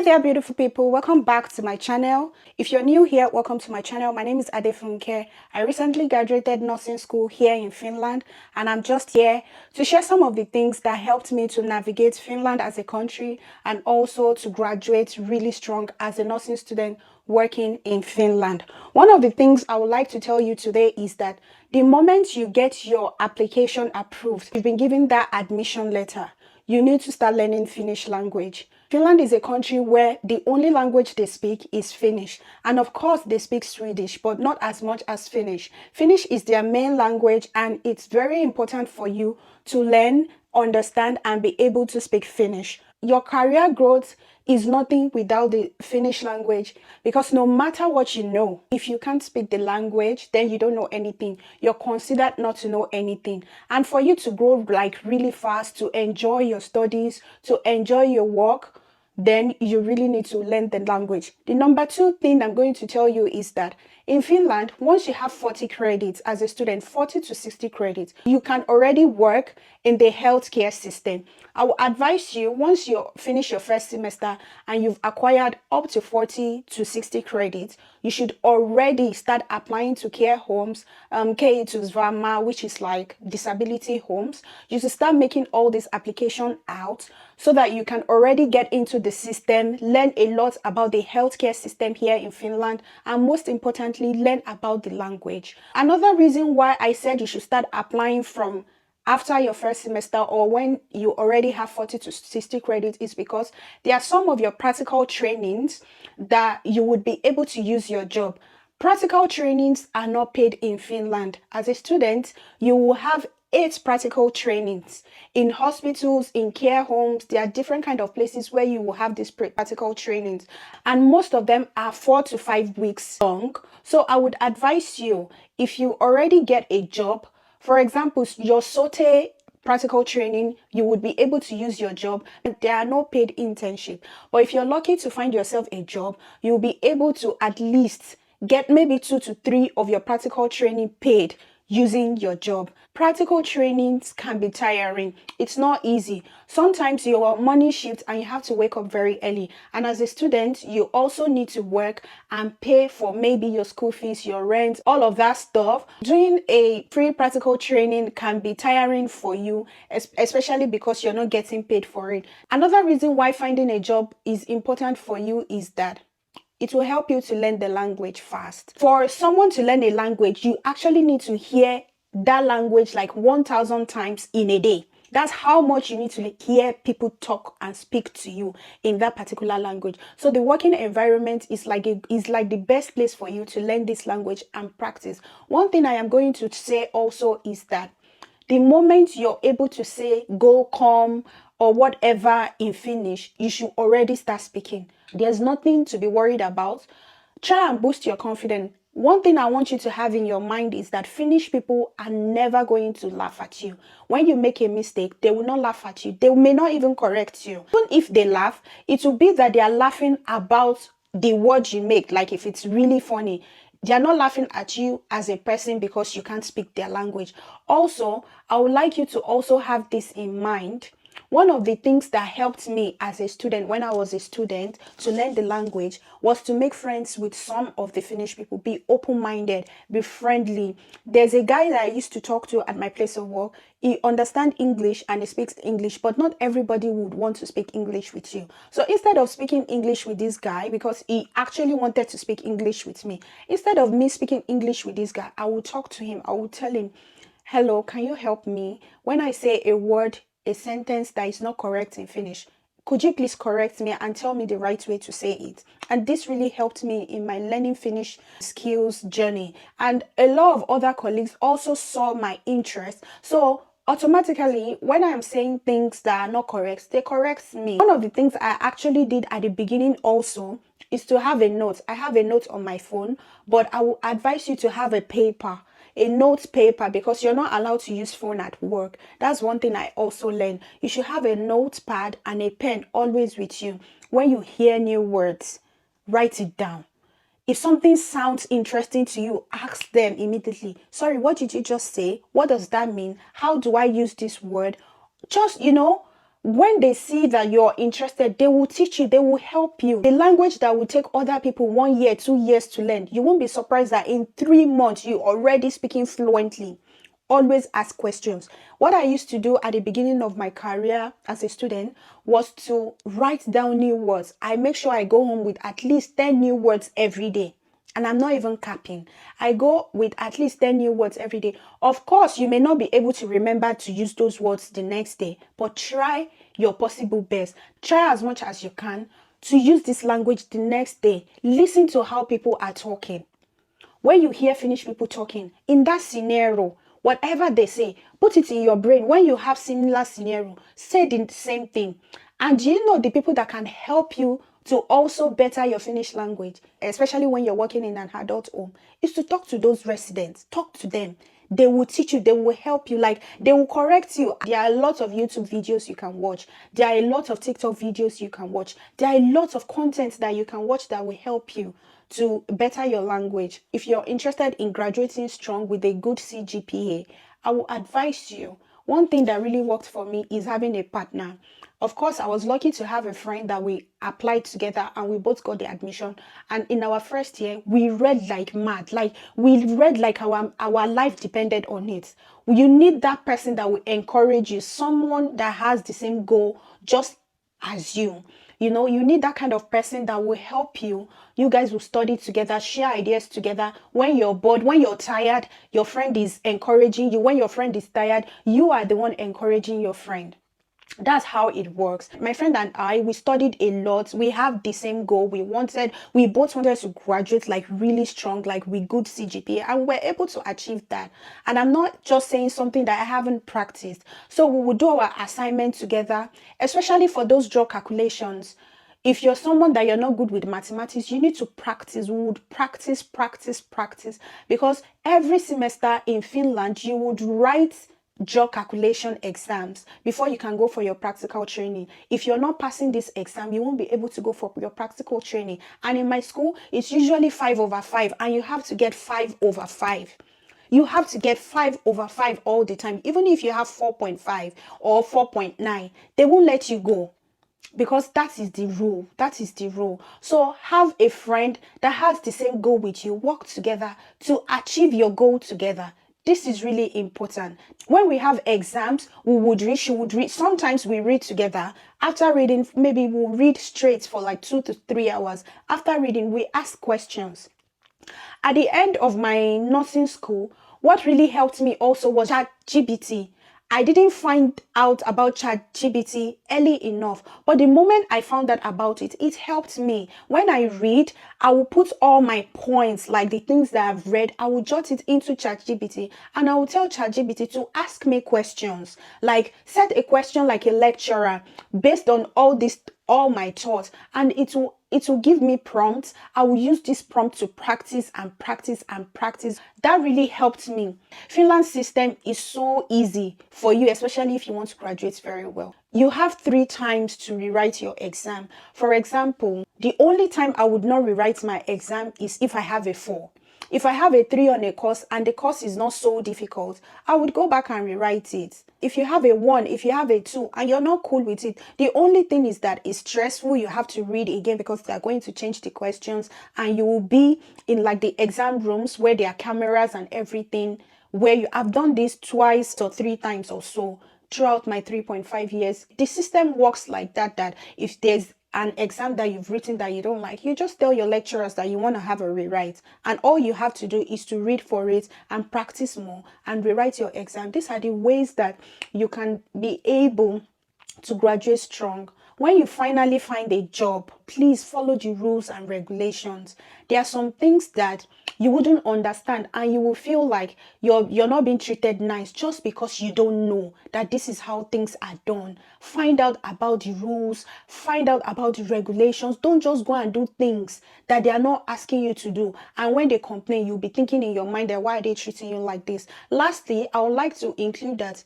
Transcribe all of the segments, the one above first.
Hey there, beautiful people. Welcome back to my channel. If you're new here, welcome to my channel. My name is Finland. I recently graduated nursing school here in Finland, and I'm just here to share some of the things that helped me to navigate Finland as a country and also to graduate really strong as a nursing student working in Finland. One of the things I would like to tell you today is that the moment you get your application approved, you've been given that admission letter, you need to start learning Finnish language. Finland is a country where the only language they speak is Finnish. And of course, they speak Swedish, but not as much as Finnish. Finnish is their main language, and it's very important for you to learn, understand, and be able to speak Finnish. Your career growth is nothing without the Finnish language, because no matter what you know, if you can't speak the language, then you don't know anything. You're considered not to know anything. And for you to grow like really fast, to enjoy your studies, to enjoy your work, then you really need to learn the language. The number two thing I'm going to tell you is that in Finland, once you have 40 credits as a student, 40 to 60 credits, you can already work in the healthcare system. I will advise you, once you finish your first semester and you've acquired up to 40 to 60 credits, you should already start applying to care homes, Vama, which is like disability homes. You should start making all this application out so that you can already get into the system, learn a lot about the healthcare system here in Finland, and most importantly, learn about the language. Another reason why I said you should start applying from after your first semester or when you already have 40 to 60 credits is because there are some of your practical trainings that you would be able to use your job. Practical trainings are not paid in Finland. As a student, you will have 8 practical trainings in hospitals, in care homes. There are different kind of places where you will have these practical trainings, and most of them are 4 to 5 weeks long. So I would advise you, if you already get a job, for example, your SOTE practical training, you would be able to use your job. There are no paid internship. But if you're lucky to find yourself a job, you'll be able to at least get maybe 2 to 3 of your practical training paid using your job. Practical trainings can be tiring. It's not easy. Sometimes your money shifts and you have to wake up very early. And as a student, you also need to work and pay for maybe your school fees, your rent, all of that stuff. Doing a free practical training can be tiring for you, especially because you're not getting paid for it. Another reason why finding a job is important for you is that it will help you to learn the language fast. For someone to learn a language, you actually need to hear that language like 1,000 times in a day. That's how much you need to hear people talk and speak to you in that particular language. So the working environment is like the best place for you to learn this language and practice. One thing I am going to say also is that the moment you're able to say go, come, or whatever in Finnish, you should already start speaking. There's nothing to be worried about. Try and boost your confidence. One thing I want you to have in your mind is that Finnish people are never going to laugh at you. When you make a mistake, they will not laugh at you. They may not even correct you. Even if they laugh, it will be that they are laughing about the word you make, like if it's really funny. They are not laughing at you as a person because you can't speak their language. Also, I would like you to also have this in mind. One of the things that helped me as a student, when I was a student, to learn the language was to make friends with some of the Finnish people. Be open-minded, be friendly. There's a guy that I used to talk to at my place of work. He understands English and he speaks English, but not everybody would want to speak English with you. So instead of speaking English with this guy, because he actually wanted to speak English with me, instead of me speaking English with this guy, I would talk to him. I would tell him, hello, can you help me? When I say a word, a sentence that is not correct in Finnish, could you please correct me and tell me the right way to say it? And this really helped me in my learning Finnish skills journey. And a lot of other colleagues also saw my interest. So automatically, when I am saying things that are not correct, they correct me. One of the things I actually did at the beginning also is to have a note. I have a note on my phone, but I will advise you to have a paper. A note paper, because you're not allowed to use phone at work. That's one thing I also learned. You should have a notepad and a pen always with you. When you hear new words, write it down. If something sounds interesting to you, ask them immediately. Sorry, what did you just say? What does that mean? How do I use this word? Just, When they see that you're interested, they will teach you, they will help you. The language that will take other people 1 year, 2 years to learn, you won't be surprised that in 3 months you're already speaking fluently. Always ask questions. What I used to do at the beginning of my career as a student was to write down new words. I make sure I go home with at least 10 new words every day. And I'm not even capping. I go with at least 10 new words every day. Of course, you may not be able to remember to use those words the next day, but try your possible best. Try as much as you can to use this language the next day. Listen to how people are talking. When you hear Finnish people talking, in that scenario, whatever they say, put it in your brain. When you have similar scenario, say the same thing. And you know the people that can help you to also better your Finnish language, especially when you're working in an adult home, is to talk to those residents. Talk to them. They will teach you, they will help you, like they will correct you. There are a lot of YouTube videos you can watch. There are a lot of TikTok videos you can watch. There are a lot of content that you can watch that will help you to better your language. If you're interested in graduating strong with a good CGPA, I will advise you. One thing that really worked for me is having a partner. Of course, I was lucky to have a friend that we applied together and we both got the admission. And in our first year, we read like mad. Like we read like our life depended on it. You need that person that will encourage you, someone that has the same goal just as you. You know, you need that kind of person that will help you. You guys will study together, share ideas together. When you're bored, when you're tired, your friend is encouraging you. When your friend is tired, you are the one encouraging your friend. That's how it works. My friend and I, we studied a lot. We have the same goal. We both wanted to graduate like really strong, like with good CGPA, and we're able to achieve that. And I'm not just saying something that I haven't practiced. So we will do our assignment together, especially for those draw calculations. If you're someone that you're not good with mathematics, you need to practice. We would practice, practice, practice. Because every semester in Finland, you would write job calculation exams before you can go for your practical training. If you're not passing this exam, you won't be able to go for your practical training. And in my school, it's usually 5/5, and you have to get 5/5. You have to get 5/5 all the time. Even if you have 4.5 or 4.9, they won't let you go, because that is the rule. That is the rule. So have a friend that has the same goal with you. Work together to achieve your goal together. This is really important. When we have exams, we would read, she would read. Sometimes we read together. After reading, maybe we'll read straight for like 2 to 3 hours. After reading, we ask questions. At the end of my nursing school, what really helped me also was ChatGPT. I didn't find out about ChatGPT early enough, but the moment I found out about it, it helped me. When I read, I will put all my points, like the things that I've read, I will jot it into ChatGPT, and I will tell ChatGPT to ask me questions. Like set a question like a lecturer based on all my thoughts, and it will give me prompts. I will use this prompt to practice and practice and practice. That really helped me. Finland system is so easy for you, especially if you want to graduate very well. You have 3 times to rewrite your exam. For example, the only time I would not rewrite my exam is if I have a 4. If I have a 3 on a course and the course is not so difficult, I would go back and rewrite it. If you have a 1, if you have a 2, and you're not cool with it, the only thing is that it's stressful. You have to read again because they're going to change the questions, and you will be in like the exam rooms where there are cameras and everything, where I've done this twice or 3 times or so throughout my 3.5 years. The system works like that if there's an exam that you've written that you don't like, you just tell your lecturers that you want to have a rewrite, and all you have to do is to read for it and practice more and rewrite your exam. These are the ways that you can be able to graduate strong. When you finally find a job, please follow the rules and regulations. There are some things that you wouldn't understand, and you will feel like you're not being treated nice just because you don't know that this is how things are done. Find out about the rules, find out about the regulations. Don't just go and do things that they are not asking you to do, and when they complain, you'll be thinking in your mind that why are they treating you like this. Lastly, I would like to include that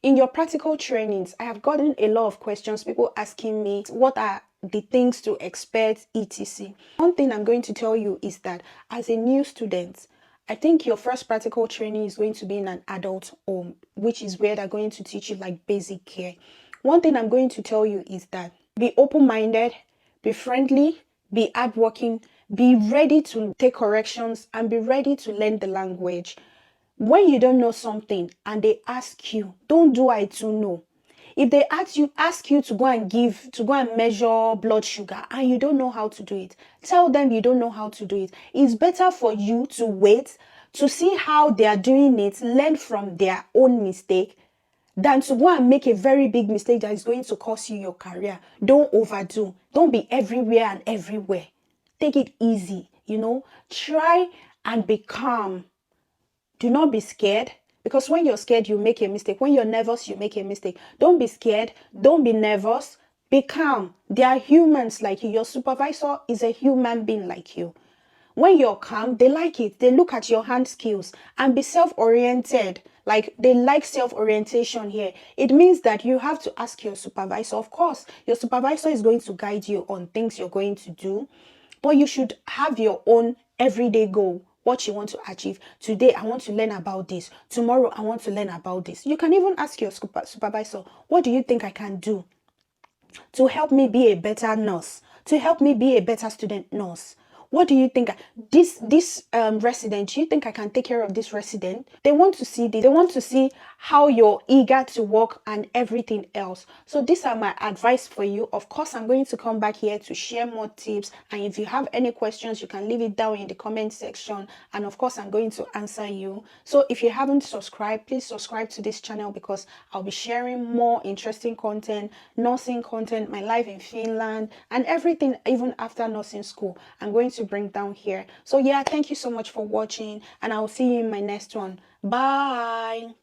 in your practical trainings, I have gotten a lot of questions, people asking me what are the things to expect, etc. One thing I'm going to tell you is that as a new student, I think your first practical training is going to be in an adult home, which is where they're going to teach you like basic care. One thing I'm going to tell you is that be open-minded, be friendly, be hardworking, be ready to take corrections, and be ready to learn the language. When you don't know something and they ask you, don't do I too know. If they ask you to go and measure blood sugar and you don't know how to do it, tell them you don't know how to do it. It's better for you to wait to see how they are doing it, learn from their own mistake, than to go and make a very big mistake that is going to cost you your career. Don't overdo. Don't be everywhere and everywhere. Take it easy, Try and be calm. Do not be scared, because when you're scared, you make a mistake. When you're nervous, you make a mistake. Don't be scared. Don't be nervous. Be calm. They are humans like you. Your supervisor is a human being like you. When you're calm, they like it. They look at your hand skills and be self-oriented. Like, they like self-orientation here. It means that you have to ask your supervisor. Of course, your supervisor is going to guide you on things you're going to do, but you should have your own everyday goal. What you want to achieve. Today, I want to learn about this. Tomorrow, I want to learn about this. You can even ask your supervisor, what do you think I can do to help me be a better nurse, to help me be a better student nurse? What do you think? This resident, do you think I can take care of this resident? They want to see this. They want to see how you're eager to work and everything else. So these are my advice for you. Of course, I'm going to come back here to share more tips. And if you have any questions, you can leave it down in the comment section. And of course, I'm going to answer you. So if you haven't subscribed, please subscribe to this channel, because I'll be sharing more interesting content, nursing content, my life in Finland, and everything even after nursing school. I'm going to bring down here. So yeah, thank you so much for watching, and I'll see you in my next one. Bye.